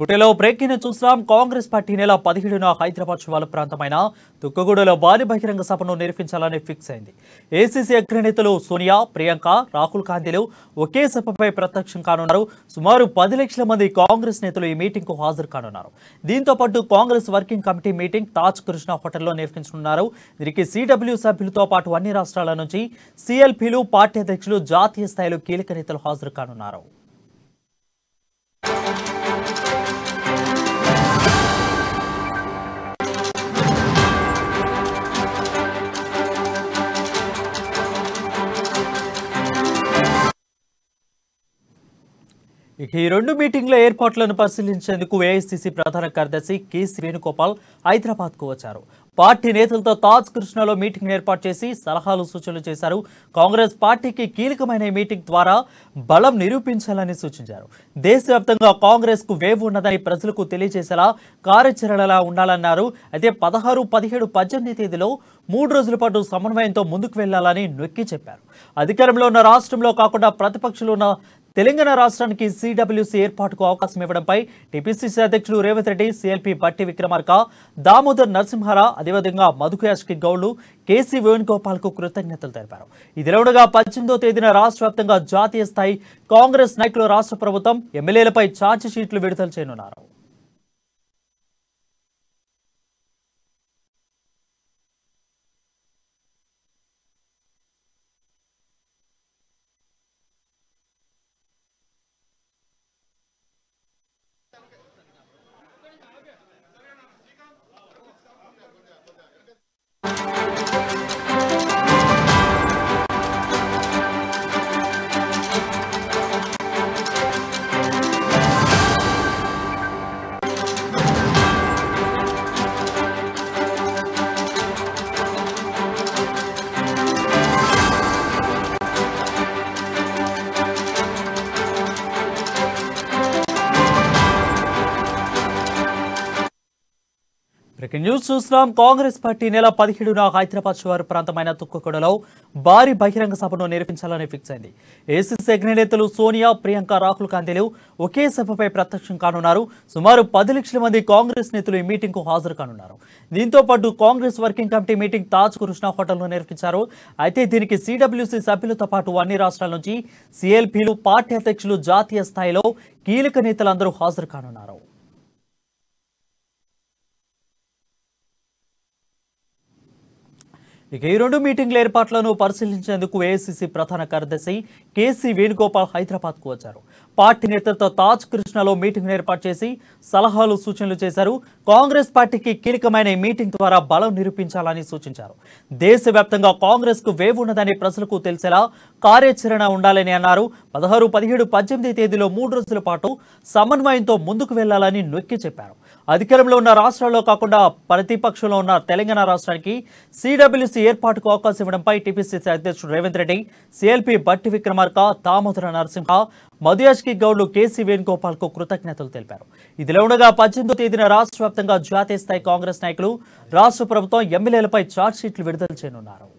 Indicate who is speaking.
Speaker 1: బుటెలో breaking చూసాం. Congress party నెల 17న హైదరాబాద్ శివాల ప్రాంతమైన తుక్కగూడలో భారీ బహిరంగ సభను నిర్వహించాలని ఫిక్స్ అయింది. ఏసీసీ అగ్రనేతలు సోనియా, ప్రియాంక, రాహుల్ గాంధీలు ఒకే సభపై ప్రత్యక్షం కానున్నారు. సుమారు 10 లక్షల మంది కాంగ్రెస్ నేతలు ఈ మీటింగ్ కు హాజరు కానున్నారు. దీంతో పాటు Congress working committee meeting Taj Krishna హోటల్లో నిర్వహించనున్నారు. దీనికి సిడబ్ల్యూ సభ్యులతో పాటు అన్ని రాష్ట్రాల నుంచి సిఎల్పీలు, పార్టీ అధ్యక్షులు, జాతీయ స్థాయిలో కీలక నేతలు హాజరు కానున్నారు. ఈ రెండు మీటింగ్ల ఏర్పాట్లను పరిశీలించేందుకు ఏఐసీసీ ప్రధాన కార్యదర్శి కేసీ వేణుగోపాల్ హైదరాబాద్ కు వచ్చారు. పార్టీ నేతలతో తాజ్ కృష్ణలో మీటింగ్ ఏర్పాటు చేసి సలహాలు, సూచనలు చేశారు. కాంగ్రెస్ పార్టీకి కీలకమైన ఈ మీటింగ్ ద్వారా బలం నిరూపించాలని సూచించారు. దేశవ్యాప్తంగా కాంగ్రెస్ కు వేవ్ ఉన్నదని ప్రజలకు తెలియజేసేలా కార్యాచరణలా ఉండాలన్నారు. అయితే 16, 17, 18 తేదీలో 3 రోజుల పాటు సమన్వయంతో ముందుకు వెళ్లాలని నొక్కి చెప్పారు. అధికారంలో ఉన్న రాష్ట్రంలో కాకుండా ప్రతిపక్షంలో ఉన్న తెలంగాణ రాష్ట్రానికి సిడబ్ల్యూసీ ఏర్పాటుకు అవకాశం ఇవ్వడంపై టీపీసీసీ అధ్యక్షులు రేవంత్ రెడ్డి, సిఎల్పీ బట్టి విక్రమార్క, దామోదర్ నరసింహారా, అదేవిధంగా మధు యాష్కి గౌడ్లు, కేసీ వేణుగోపాల్ కు కృతజ్ఞతలు తెలిపారు. ఇదిలోగా 18వ తేదీన రాష్ట్ర వ్యాప్తంగా జాతీయ స్థాయి కాంగ్రెస్ నాయకులు రాష్ట్ర ప్రభుత్వం ఎమ్మెల్యేలపై ఛార్జ్ షీట్లు విడుదల చేయనున్నారు. న్యూస్ చూస్తున్నాం. కాంగ్రెస్ పార్టీ నెల 17న హైదరాబాద్ శివారు ప్రాంతమైన తుక్కగూడలో భారీ బహిరంగ సభను నిర్వహించాలని ఫిక్స్ అయింది. ఏసీసీ అగ్రనేతలు సోనియా, ప్రియాంక, రాహుల్ గాంధీలు ఒకే సభపై ప్రత్యక్షం కానున్నారు. సుమారు 10 లక్షల మంది కాంగ్రెస్ నేతలు ఈ మీటింగ్ కు హాజరు కానున్నారు. దీంతో పాటు Congress working committee meeting Taj Krishna హోటల్లో నిర్వహించారు. అయితే దీనికి సిడబ్ల్యూసీ సభ్యులతో పాటు అన్ని రాష్ట్రాల నుంచి సిఎల్పీలు, పార్టీ అధ్యక్షులు, జాతీయ స్థాయిలో కీలక నేతలందరూ హాజరు కానున్నారు. ఈ రెండు మీటింగ్ల ఏర్పాట్లను పరిశీలించేందుకు ఏఐసీసీ ప్రధాన కార్యదర్శి కేసీ వేణుగోపాల్ హైదరాబాద్ కు వచ్చారు. పార్టీ నేతలతో తాజ్ కృష్ణలో మీటింగ్ ఏర్పాటు చేసి సలహాలు, సూచనలు చేశారు. కాంగ్రెస్ పార్టీకి కీలకమైన ఈ మీటింగ్ ద్వారా బలం నిరూపించాలని సూచించారు. దేశవ్యాప్తంగా కాంగ్రెస్ కు వేవ్ ఉన్నదని ప్రజలకు తెలిసేలా కార్యాచరణ ఉండాలని అన్నారు. 16, 17, 18 తేదీలో 3 రోజుల పాటు సమన్వయంతో ముందుకు వెళ్లాలని నొక్కి చెప్పారు. అధికారంలో ఉన్న రాష్ట్రాల్లో కాకుండా ప్రతిపక్షంలో ఉన్న తెలంగాణ రాష్ట్రానికి సిడబ్ల్యూసీ ఏర్పాటుకు అవకాశం ఇవ్వడంపై టీపీసీసీ అధ్యక్షుడు రేవంత్ రెడ్డి, సిఎల్పీ బట్టి విక్రమార్క, దామోదర నరసింహ, మధు యాష్కి గౌడ్లు, కేసీ వేణుగోపాల్ కు కృతజ్ఞతలు తెలిపారు. ఇదిలో ఉండగా 18వ తేదీన రాష్ట్ర వ్యాప్తంగా జాతీయ స్థాయి కాంగ్రెస్ నాయకులు, రాష్ట్ర ప్రభుత్వం ఎమ్మెల్యేలపై ఛార్జ్ షీట్లు విడుదల చేయనున్నారు.